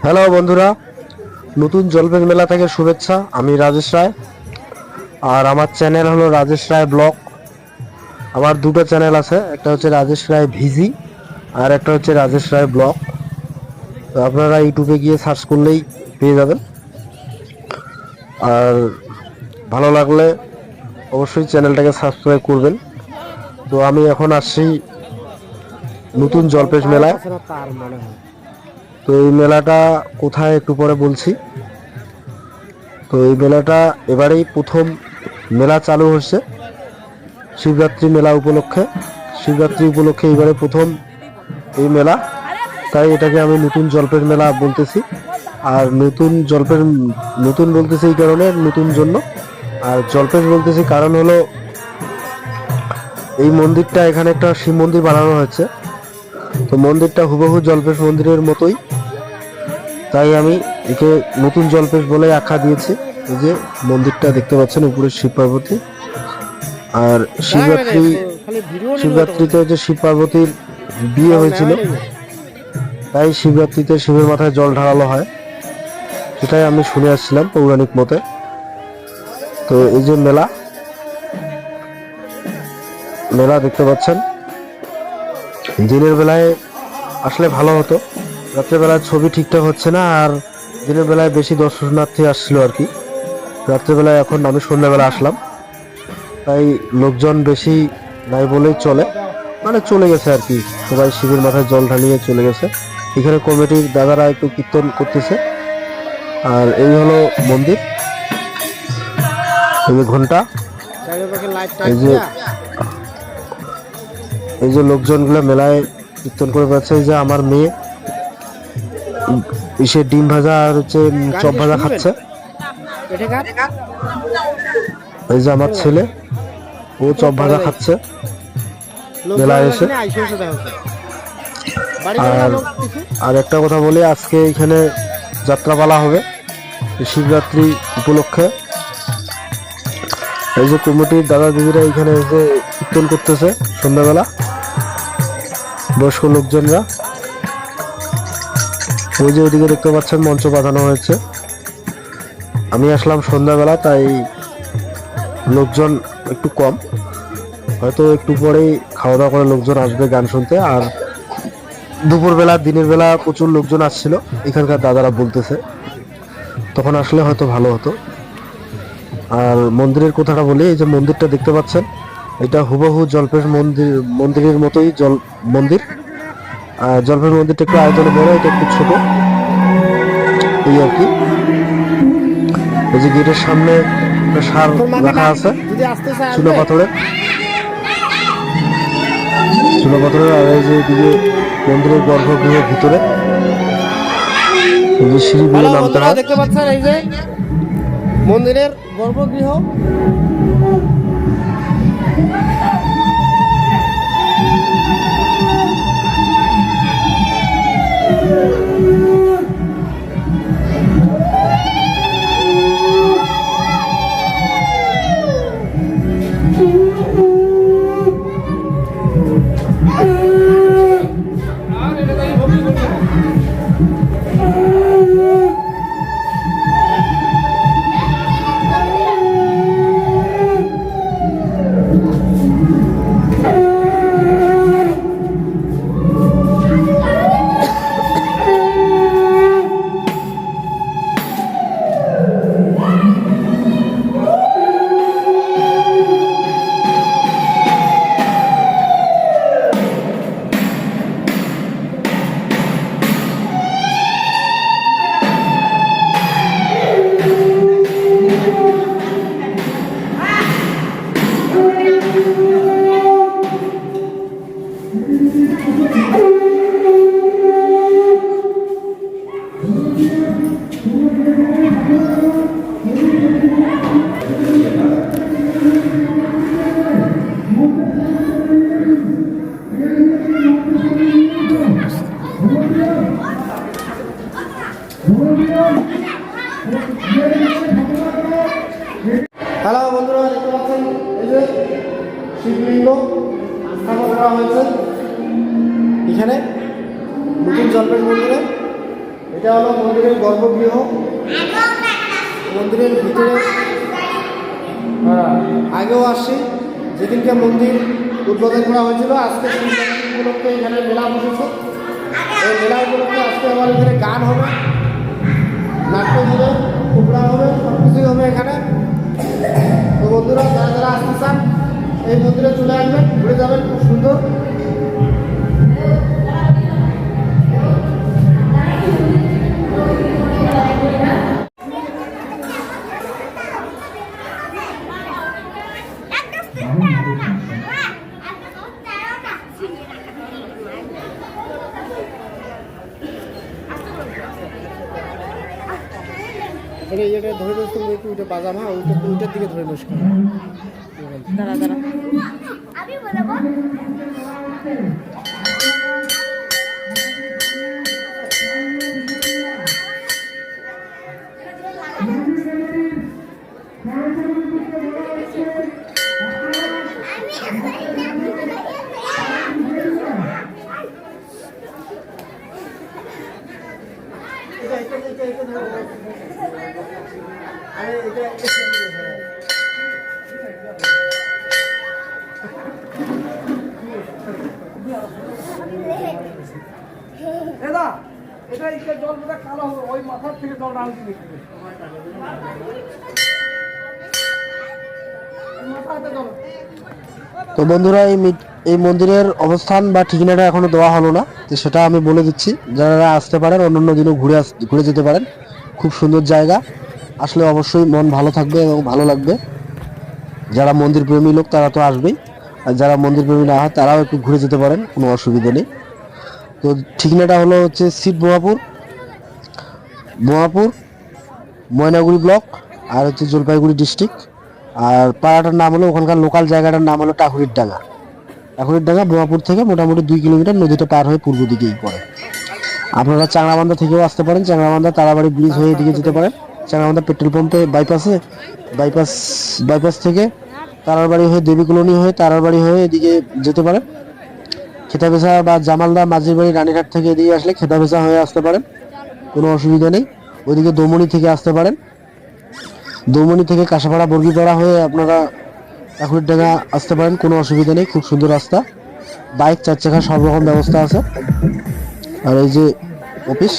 Hello বন্ধুরা, নতুন জলপেশ মেলা থেকে শুভেচ্ছা। আমি রাজেশ রায়, আর আমার চ্যানেল হলো রাজেশ রায় ব্লগ। আমার দুটো চ্যানেল আছে, একটা হচ্ছে রাজেশ রায় ভিজি আর একটা হচ্ছে রাজেশ রায় ব্লগ। তো আপনারা ইউটিউবে গিয়ে সার্চ করলেই পেয়ে যাবেন। আর ভালো লাগলে অবশ্যই চ্যানেলটাকে সাবস্ক্রাইব করবেন। তো আমি এখন আসছি নতুন জলপেশ মেলায়। তো এই মেলাটা কোথায় একটু পরে বলছি। তো এই মেলাটা এবারেই প্রথম মেলা চালু হচ্ছে শিবরাত্রি মেলা উপলক্ষে। শিবরাত্রি উপলক্ষে এবারে প্রথম এই মেলা, তাই এটাকে আমি নতুন জলপেশ মেলা বলতেছি। আর নতুন বলতেছি এই কারণে, নতুন জন্য। আর জলপেশ বলতেছি কারণ হলো এই মন্দিরটা, এখানে একটা শিব মন্দির বানানো হয়েছে। তো মন্দিরটা হুবহু জলপেশ মন্দিরের মতোই, তাই আমি একে নতুন জলপেশ বলে আখ্যা দিয়েছি। এই যে মন্দিরটা দেখতে পাচ্ছেন, উপরে শিব পার্বতী। আর শিবরাত্রিতে যে শিব পার্বতীর বিয়ে হয়েছিল, তাই শিবরাত্রিতে শিবের মাথায় জল ঢালানো হয়, সেটাই আমি শুনে আসছিলাম পৌরাণিক মতে। তো এই যে মেলা মেলা দেখতে পাচ্ছেন, দিনের বেলায় আসলে ভালো হতো, রাত্রেবেলায় ছবি ঠিকঠাক হচ্ছে না। আর দিনের বেলায় বেশি দর্শনার্থী আসছিল আর কি। রাত্রেবেলায় এখন আমি সন্ধ্যাবেলা আসলাম, তাই লোকজন বেশি নাই বলেই চলে, মানে চলে গেছে আর কি। সবাই শিবের মাথায় জল ঢালিয়ে চলে গেছে। এখানে কমিটির দাদারা একটু কীর্তন করতেছে। আর এই হলো মন্দির, এই যে ঘন্টা, এই যে লোকজনগুলো মেলায় কীর্তন করে বেড়াচ্ছে। এই যে আমার মেয়ে ইসে ডিম ভাজা আর হচ্ছে চপ ভাজা খাচ্ছে। এই যে আমার ছেলে, ও চপ ভাজা খাচ্ছে মেলায় এসে। আর আর একটা কথা বলি, আজকে এখানে যাত্রাপালা হবে শিবরাত্রি উপলক্ষে। এই যে কমিটির দাদা দিদিরা এখানে এসে কীর্তন করতেছে সন্ধ্যাবেলা, বয়স্ক লোকজনরা। ওই যে ওইদিকে দেখতে পাচ্ছেন মঞ্চ বাঁধানো হয়েছে। আমি আসলাম সন্ধ্যাবেলা, তাই লোকজন একটু কম, হয়তো একটু পরেই খাওয়া দাওয়া করে লোকজন আসবে গান শুনতে। আর দুপুরবেলা দিনের বেলা প্রচুর লোকজন আসছিল এখানকার দাদারা বলতেছে, তখন আসলে হয়তো ভালো হতো। আর মন্দিরের কথাটা বলি, এই যে মন্দিরটা দেখতে পাচ্ছেন, এটা হুবহু জলপেশ মন্দিরের মতোই মন্দির। আর জলপেশ মন্দিরটা একটু আয়তনে বড়, এটা একটু ছোট, এই আর কি। এই যে গেটের সামনে একটা সার রাখা আছে চুনা পাথরের। আর এই যে এদিকে মন্দিরের গর্ভগৃহের ভিতরে এই যে সিঁড়ি দিয়ে নামতে হয়। দেখতে পাচ্ছেন এই যে মন্দিরের গর্ভগৃহ। হ্যালো বন্ধুরা, দেখতে পাচ্ছেন এই যে শিবলিঙ্গ স্থাপন করা হয়েছে এখানে নতুন জলপেশ মন্দিরে। এটা হলো মন্দিরের গর্ভগৃহ। মন্দিরের ভিতরে আগেও আসছি, যেদিনকে মন্দির উদ্বোধন করা হয়েছিল। আজকে সেই উপলক্ষে এখানে মেলা বসেছে। এই মেলা উপলক্ষে আজকে আমার এখানে গান হবে, নাট্য হবে, টুকরা হবে, সব কিছুই হবে এখানে। তো বন্ধুরা যারা যারা আসতে চান এই মন্দিরে চলে আসবেন, ঘুরে যাবেন, খুব সুন্দর। এটা ধরে বসে তুমি একটু ওইটা বাজাম, হ্যাঁ ওইটার দিকে ধরে বসে দাঁড়া দাঁড়া তো বন্ধুরা এই মন্দিরের অবস্থান বা ঠিকানাটা এখনো দেওয়া হলো না, তো সেটা আমি বলে দিচ্ছি। যারা আসতে পারেন অন্যান্য দিনও ঘুরে যেতে পারেন। খুব সুন্দর জায়গা, আসলে অবশ্যই মন ভালো থাকবে এবং ভালো লাগবে। যারা মন্দির প্রেমী লোক তারা তো আসবেই, আর যারা মন্দির প্রেমী না হয় তারাও একটু ঘুরে যেতে পারেন, কোনো অসুবিধা নেই। তো ঠিকানাটা হলো হচ্ছে সিট বোমাপুর ময়নাগুড়ি ব্লক, আর হচ্ছে জলপাইগুড়ি ডিস্ট্রিক্ট। আর পাড়াটার নাম হলো, ওখানকার লোকাল জায়গাটার নাম হলো টাকুরির ডাঙ্গা। বোমাপুর থেকে মোটামুটি 2 কিলোমিটার নদীটা পার হয়ে পূর্ব দিকেই পড়ে। আপনারা চাংড়াবান্ধা থেকেও আসতে পারেন, চাংড়াবান্ধা তারাবাড়ি ব্রিজ হয়ে এদিকে যেতে পারেন। চাংড়াবান্ধা পেট্রোল পাম্পে বাইপাস থেকে তারারবাড়ি হয়ে দেবী কলোনি হয়ে তারারবাড়ি হয়ে এদিকে যেতে পারেন। খেতাবেচা বা জামালদা মাঝিরবাড়ি রানীঘাট থেকে এদিকে আসলে খেতাবেচা হয়ে আসতে পারেন, কোনো অসুবিধা নেই। ওইদিকে দমনি থেকে আসতে পারেন, দমনি থেকে কাঁসাপাড়া বর্গিপাড়া হয়ে আপনারা টাকুরিডাঙ্গা আসতে পারেন, কোনো অসুবিধা নেই। খুব সুন্দর রাস্তা, বাইক 4 চাকা সব রকম ব্যবস্থা আছে। আর এই যে অফিস,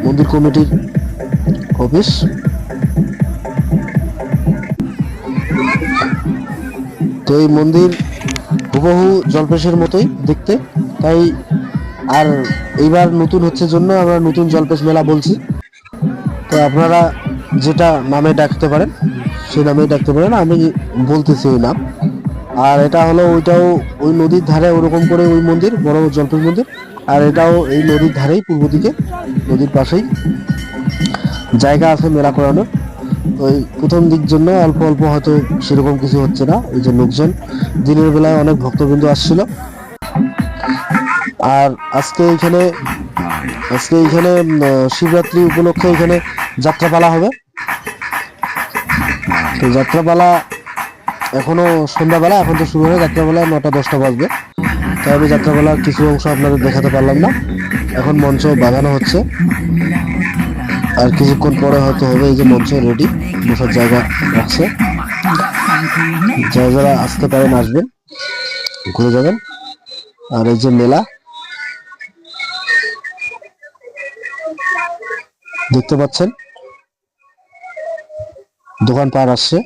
মন্দির কমিটির অফিস। তো এই মন্দির হুবহু জলপেশের মতোই দেখতে, তাই আর এইবার নতুন হচ্ছে জন্য আমরা নতুন জলপেশ মেলা বলছি। তো আপনারা যেটা নামে ডাকতে পারেন সেই নামেই ডাকতে পারেন, আমি বলতেছি ওই নাম। আর এটা হলো ওইটাও ওই নদীর ধারে ওরকম করে ওই মন্দির, বড় জলপেশ মন্দির। আর এটাও এই নদীর ধারেই, পূর্ব দিকে নদীর পাশেই জায়গা আছে মেলা করানোর। ওই প্রথম দিক জন্য অল্প অল্প হয়তো সেরকম কিছু হচ্ছে না, এই যে লোকজন দিনের বেলায় অনেক ভক্তবৃন্দ আসছিল। আর আজকে এইখানে শিবরাত্রি উপলক্ষে এখানে যাত্রাপালা হবে। তো যাত্রাপালা এখনো সন্ধ্যাবেলা, এখন তো শুরু হয়ে যাত্রাপালা 9টা-10টা বাজবে। তাই আমি যাত্রাপালার কিছু অংশ আপনাদের দেখাতে পারলাম না। এখন মঞ্চ বাঁধানো হচ্ছে, আর কিছুক্ষণ পরে হয়তো হবে। এই যে মঞ্চ রেডি, বসার জায়গা রাখছে। যারা যারা আসতে পারেন আসবেন, ঘুরে যাবেন। আর এই যে মেলা দেখতে পাচ্ছেন, দোকান পার আসছে।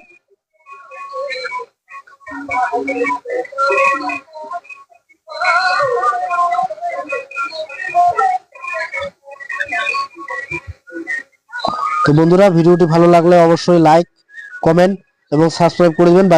তো বন্ধুরা, ভিডিওটি ভালো লাগলে অবশ্যই লাইক, কমেন্ট এবং সাবস্ক্রাইব করে দেবেন।